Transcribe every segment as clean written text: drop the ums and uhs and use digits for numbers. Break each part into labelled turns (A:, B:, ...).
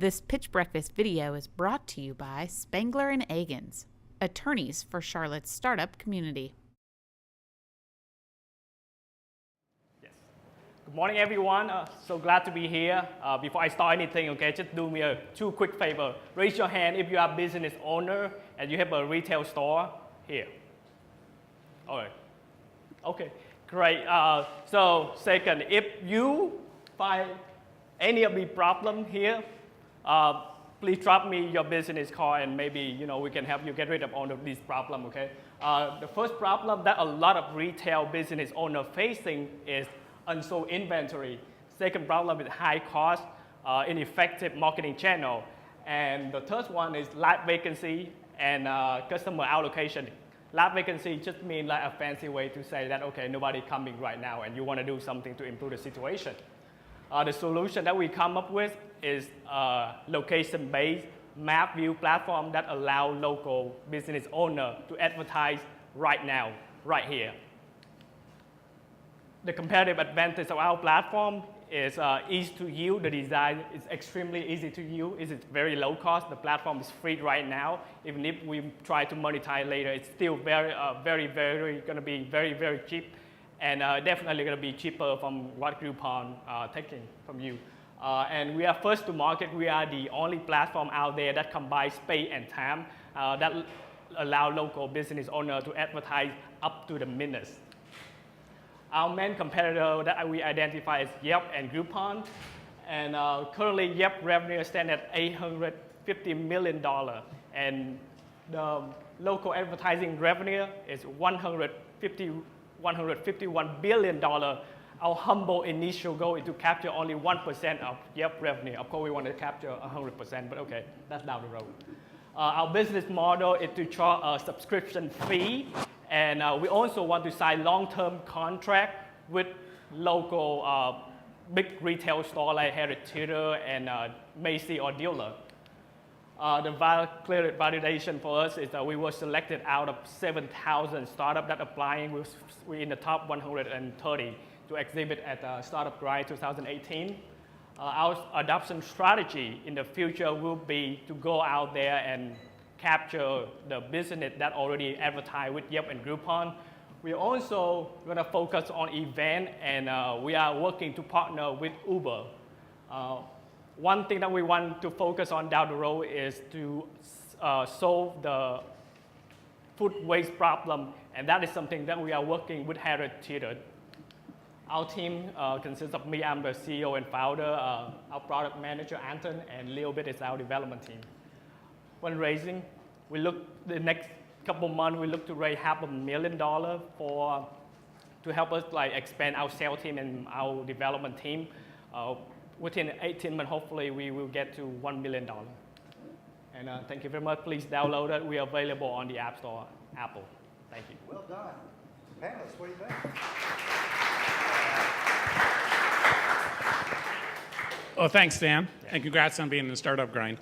A: This Pitch Breakfast video is brought to you by Spangler and Agins, attorneys for Charlotte's startup community.
B: Yes. Good morning, everyone. So glad to be here. Before I start anything, okay, just do me two quick favor. Raise your hand if you are a business owner and you have a retail store here. All right. Okay, great. So second, if you find any of the problem here, please drop me your business card and maybe we can help you get rid of all of these problems. Okay. The first problem that a lot of retail business owners facing is unsold inventory. Second problem is high cost, ineffective marketing channel, and the third one is live vacancy and customer allocation. Live vacancy just means like a fancy way to say that okay, nobody coming right now, and you want to do something to improve the situation. The solution that we come up with is a location-based map view platform that allows local business owners to advertise right now, right here. The competitive advantage of our platform is easy to use. The design is extremely easy to use. It's very low cost. The platform is free right now. Even if we try to monetize later, it's still very going to be very cheap. And definitely going to be cheaper from what Groupon taking from you. And we are first to market. We are the only platform out there that combines space and time that allow local business owners to advertise up to the minutes. Our main competitor that we identify is Yelp and Groupon. And currently Yelp revenue stands at $850 million. And the local advertising revenue is $151 billion. Our humble initial goal is to capture only 1% of Yelp revenue. Of course, we want to capture 100%, but okay, that's down the road. Our business model is to charge a subscription fee, and we also want to sign long-term contract with local big retail store like Harris Teeter and Macy or Dealer. The clear validation for us is that we were selected out of 7,000 startups that applying. We're in the top 130 to exhibit at Startup Grind 2018. Our adoption strategy in the future will be to go out there and capture the business that already advertise with Yelp and Groupon. We're also going to focus on event, and we are working to partner with Uber. One thing that we want to focus on down the road is to solve the food waste problem, and that is something that we are working with Harris Teeter. Our team consists of me, I'm the CEO and founder, our product manager, Anton, and Leo Bit is our development team. When raising, the next couple months, we look to raise $500,000 to help us expand our sales team and our development team. Within 18 months, hopefully, we will get to $1 million. And thank you very much. Please download it. We are available on the App Store, Apple. Thank you.
C: Well done. Panelists, what do you think?
D: Well, thanks, Dan, and congrats on being in the Startup Grind.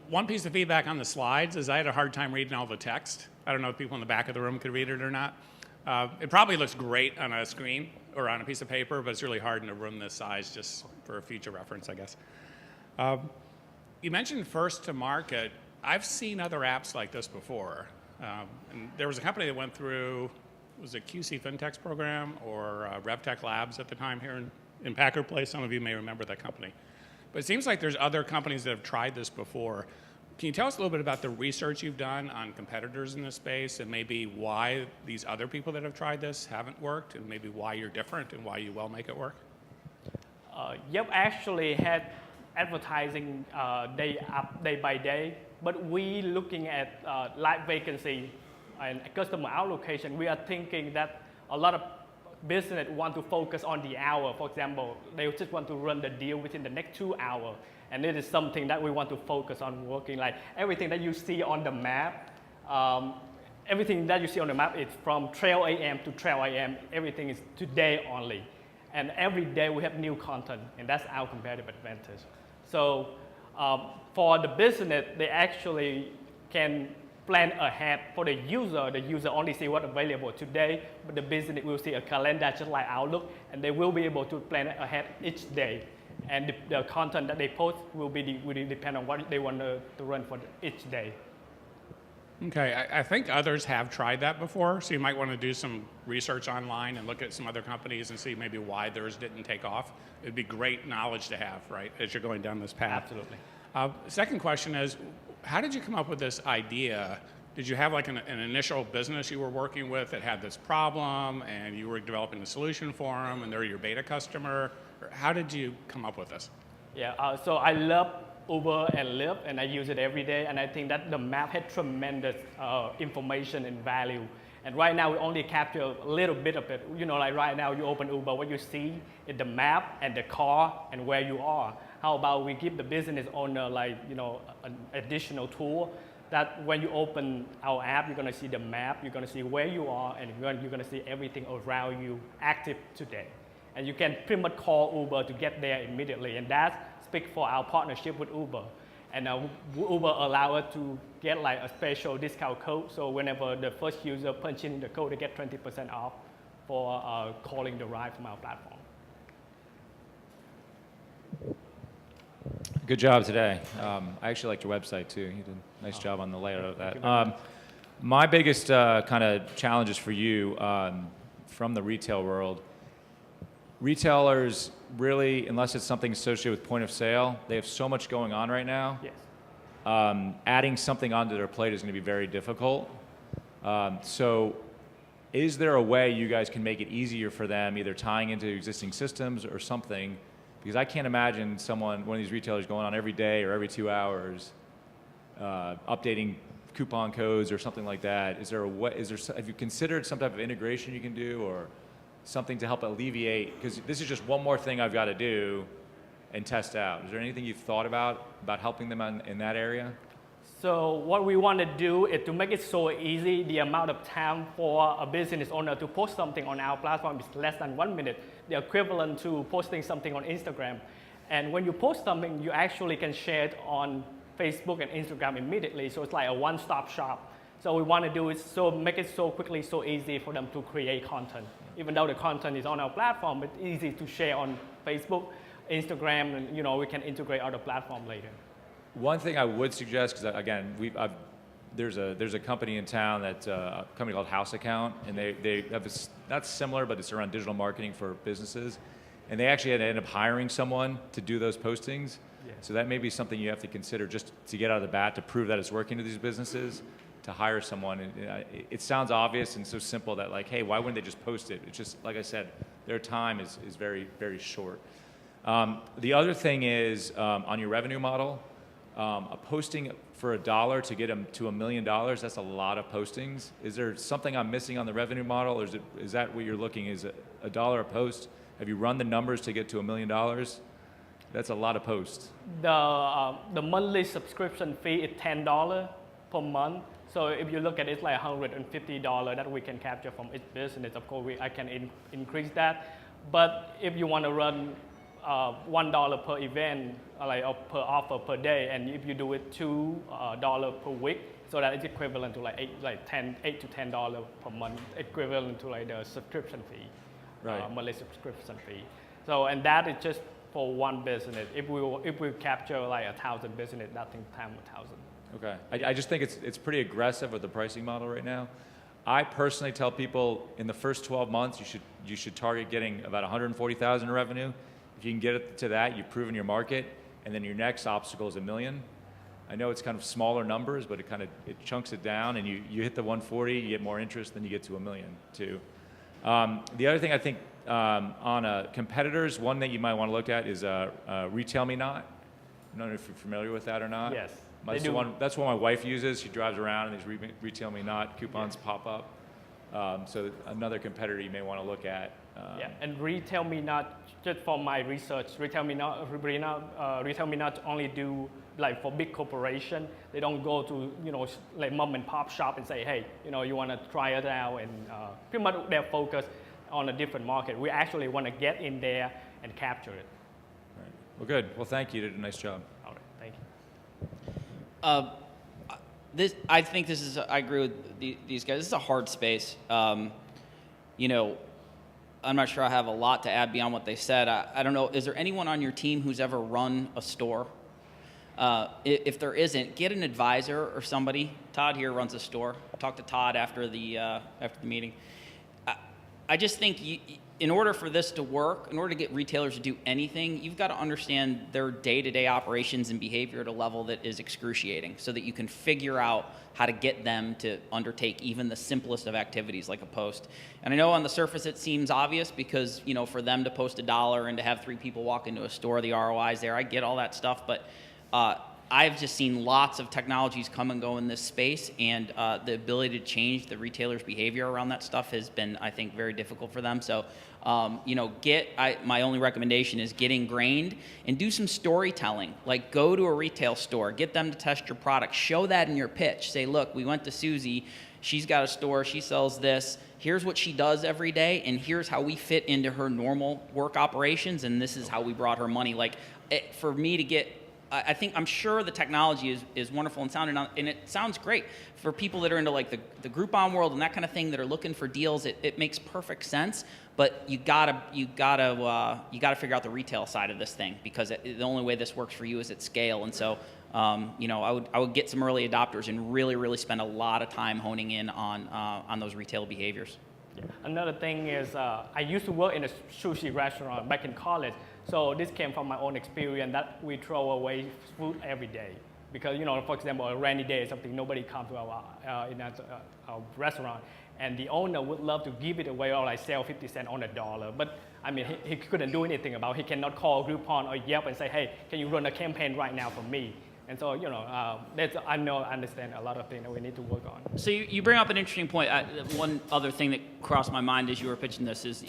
D: One piece of feedback on the slides is I had a hard time reading all the text. I don't know if people in the back of the room could read it or not. It probably looks great on a screen or on a piece of paper, but it's really hard in a room this size, just for future reference, I guess. You mentioned first to market. I've seen other apps like this before. And there was a company that went through, was it QC FinTech's program or RevTech Labs at the time here in Packard Place? Some of you may remember that company. But it seems like there's other companies that have tried this before. Can you tell us a little bit about the research you've done on competitors in this space and maybe why these other people that have tried this haven't worked and maybe why you're different and why you will make it work?
B: Yelp actually had advertising day by day, but we looking at live vacancy and customer allocation, we are thinking that a lot of business want to focus on the hour. For example, they just want to run the deal within the next 2 hours. And it is something that we want to focus on working. Like everything that you see on the map, everything that you see on the map is from 12 a.m. to 12 a.m. Everything is today only. And every day we have new content, and that's our competitive advantage. So for the business, they actually can plan ahead. For the user only see what's available today, but the business will see a calendar just like Outlook, and they will be able to plan ahead each day. And the content that they post will depend on what they want to run for each day.
D: Okay, I think others have tried that before, so you might want to do some research online and look at some other companies and see maybe why theirs didn't take off. It'd be great knowledge to have, right, as you're going down this path.
B: Absolutely.
D: Second question is, how did you come up with this idea? Did you have like an initial business you were working with that had this problem and you were developing a solution for them and they're your beta customer? Or how did you come up with this?
B: Yeah, so I love Uber and Lyft, and I use it every day, and I think that the map had tremendous information and value. And right now, we only capture a little bit of it. You know, like right now, you open Uber, what you see is the map and the car and where you are. How about we give the business owner, like, you know, an additional tool that when you open our app, you're gonna see the map, you're gonna see where you are, and you're gonna see everything around you active today. And you can pretty much call Uber to get there immediately, and that speaks for our partnership with Uber. And Uber allow us to get like a special discount code, so whenever the first user punch in the code, they get 20% off for calling the ride from our platform.
E: Good job today. I actually liked your website too. You did a nice job on the layout of that. My biggest kind of challenges for you from the retail world, retailers really, unless it's something associated with point of sale, they have so much going on right now.
B: Yes.
E: Adding something onto their plate is going to be very difficult. So is there a way you guys can make it easier for them, either tying into existing systems or something? Because I can't imagine one of these retailers going on every day or every 2 hours, updating coupon codes or something like that. Is there a way, have you considered some type of integration you can do or something to help alleviate, because this is just one more thing I've got to do and test out. Is there anything you've thought about helping them in that area?
B: So what we want to do is to make it so easy, the amount of time for a business owner to post something on our platform is less than 1 minute, the equivalent to posting something on Instagram. And when you post something, you actually can share it on Facebook and Instagram immediately, so it's like a one-stop shop. So we want to do it make it so quickly, so easy for them to create content. Even though the content is on our platform, it's easy to share on Facebook, Instagram, and you know, we can integrate other platforms later.
E: One thing I would suggest, because again, there's a company in town that's a company called House Account, and they have that's similar, but it's around digital marketing for businesses, and they actually had to end up hiring someone to do those postings.
B: Yeah.
E: So that may be something you have to consider just to get out of the bat to prove that it's working to these businesses. To hire someone, and it sounds obvious and so simple that like, hey, why wouldn't they just post it? It's just, like I said, their time is very, very short. The other thing is on your revenue model, a posting for $1 to get them to $1 million, that's a lot of postings. Is there something I'm missing on the revenue model, or is that what you're looking, is $1 a post? Have you run the numbers to get to $1 million? That's a lot of posts.
B: The monthly subscription fee is $10 per month. So if you look at it, it's like $150 that we can capture from each business. Of course, I can increase that. But if you want to run $1 per event, like per offer per day, and if you do it $2 per week, so that is equivalent to like $8 to $10 per month, equivalent to like the subscription fee,
E: right.
B: Monthly subscription fee. So and that is just for one business. If we capture like 1,000 business, nothing times 1,000.
E: Okay, I just think it's pretty aggressive with the pricing model right now. I personally tell people in the first 12 months you should target getting about 140,000 in revenue. If you can get it to that, you've proven your market, and then your next obstacle is $1 million. I know it's kind of smaller numbers, but it chunks it down, and you hit the 140, you get more interest, then you get to $1 million too. The other thing I think on competitors, one that you might want to look at is Retail Me Not. I don't know if you're familiar with that or not.
B: Yes.
E: That's what my wife uses. She drives around and these Retail Me Not coupons pop up. So another competitor you may want to look at.
B: Yeah, and Retail Me Not, just from my research, Retail Me Not only do like for big corporation. They don't go to like mom and pop shop and say, hey, you want to try it out, and pretty much they're focused on a different market. We actually want to get in there and capture it.
E: Right. Well, good. Well, thank you. You did a nice job.
B: All right, thank you.
F: I think I agree with these guys. This is a hard space. I'm not sure I have a lot to add beyond what they said. I don't know, is there anyone on your team who's ever run a store? If there isn't, get an advisor or somebody. Todd here runs a store. Talk to Todd after the meeting. I just think in order for this to work, in order to get retailers to do anything, you've got to understand their day-to-day operations and behavior at a level that is excruciating so that you can figure out how to get them to undertake even the simplest of activities like a post. And I know on the surface it seems obvious because, for them to post $1 and to have 3 people walk into a store, the ROI is there. I get all that stuff, but I've just seen lots of technologies come and go in this space, and the ability to change the retailer's behavior around that stuff has been, I think, very difficult for them. So, my only recommendation is get ingrained and do some storytelling. Like, go to a retail store, get them to test your product, show that in your pitch. Say, look, we went to Susie, she's got a store, she sells this, here's what she does every day, and here's how we fit into her normal work operations, and this is how we brought her money. Like, for me to get, I'm sure the technology is wonderful and sound, and it sounds great for people that are into like the Groupon world and that kind of thing that are looking for deals. It makes perfect sense, but you gotta figure out the retail side of this thing, because the only way this works for you is at scale. And so, I would get some early adopters and really spend a lot of time honing in on those retail behaviors.
B: Yeah. Another thing is I used to work in a sushi restaurant back in college. So this came from my own experience that we throw away food every day. Because, for example, a rainy day or something, nobody comes to our restaurant. And the owner would love to give it away or like sell 50 cents on $1. But I mean, he couldn't do anything about it. He cannot call Groupon or Yelp and say, hey, can you run a campaign right now for me? And so, I understand a lot of things that we need to work on.
F: So you bring up an interesting point. One other thing that crossed my mind as you were pitching this is,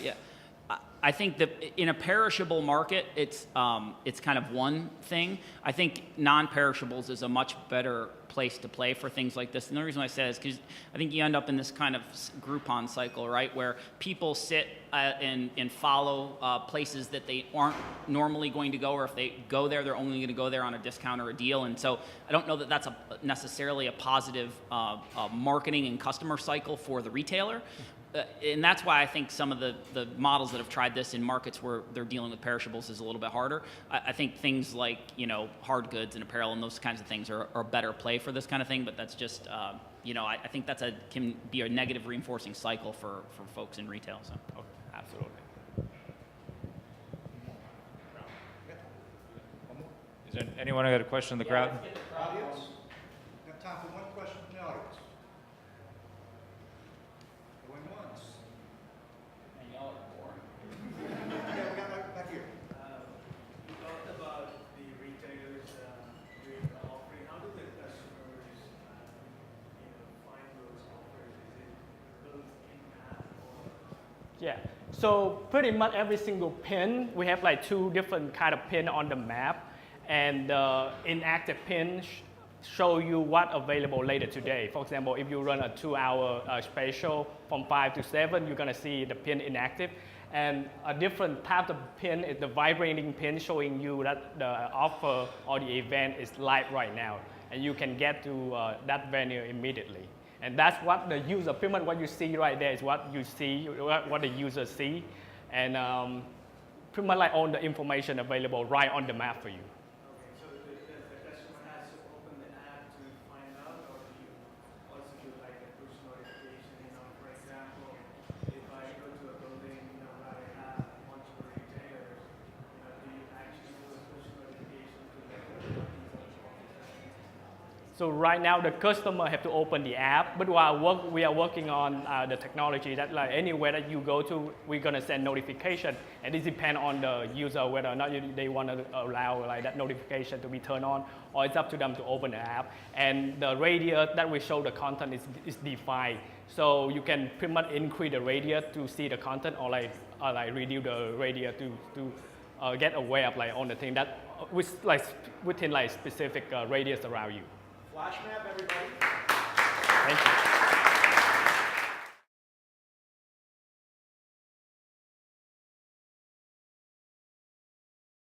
F: I think that in a perishable market, it's kind of one thing. I think non-perishables is a much better place to play for things like this. And the reason I say is because I think you end up in this kind of Groupon cycle, right, where people sit and follow places that they aren't normally going to go, or if they go there, they're only going to go there on a discount or a deal. And so I don't know that that's necessarily a positive marketing and customer cycle for the retailer. And that's why I think some of the models that have tried this in markets where they're dealing with perishables is a little bit harder. I think things like, hard goods and apparel and those kinds of things are a better play for this kind of thing, but that's just, I think can be a negative reinforcing cycle for folks in retail. So.
B: Okay, absolutely.
E: Is there anyone who got a question in the crowd?
C: Audience? Got time for one question from the audience. Going once. Yeah, we got right back here.
G: You talked about the retailers doing the offering. How do the customers find those offers? Is it built in app or?
B: Yeah, so pretty much every single pin, we have like 2 different kind of pin on the map, and inactive pins show you what available later today. For example, if you run a 2-hour special from 5 to 7, you're gonna see the pin inactive. And a different type of pin is the vibrating pin, showing you that the offer or the event is live right now, and you can get to that venue immediately. And that's what the user, pretty much what you see right there is what you see, what the user see, and pretty much like all the information available right on the map for you.
G: Okay, so the customer has to open the app to find out, or do you also do like a push notification? For example, if I go to a building, where I have a bunch of retailers, do you actually do a push notification to let them know these are offers?
B: So right now the customer have to open the app, but while we are working on the technology that like anywhere that you go to, we're gonna send notification, and it depends on the user whether or not they want to allow like that notification to be turned on, or it's up to them to open the app. And the radius that we show the content is defined, so you can pretty much increase the radius to see the content, or reduce the radius to get aware of like on the thing that within like specific radius around you.
C: Flashmap, everybody.
B: Thank you.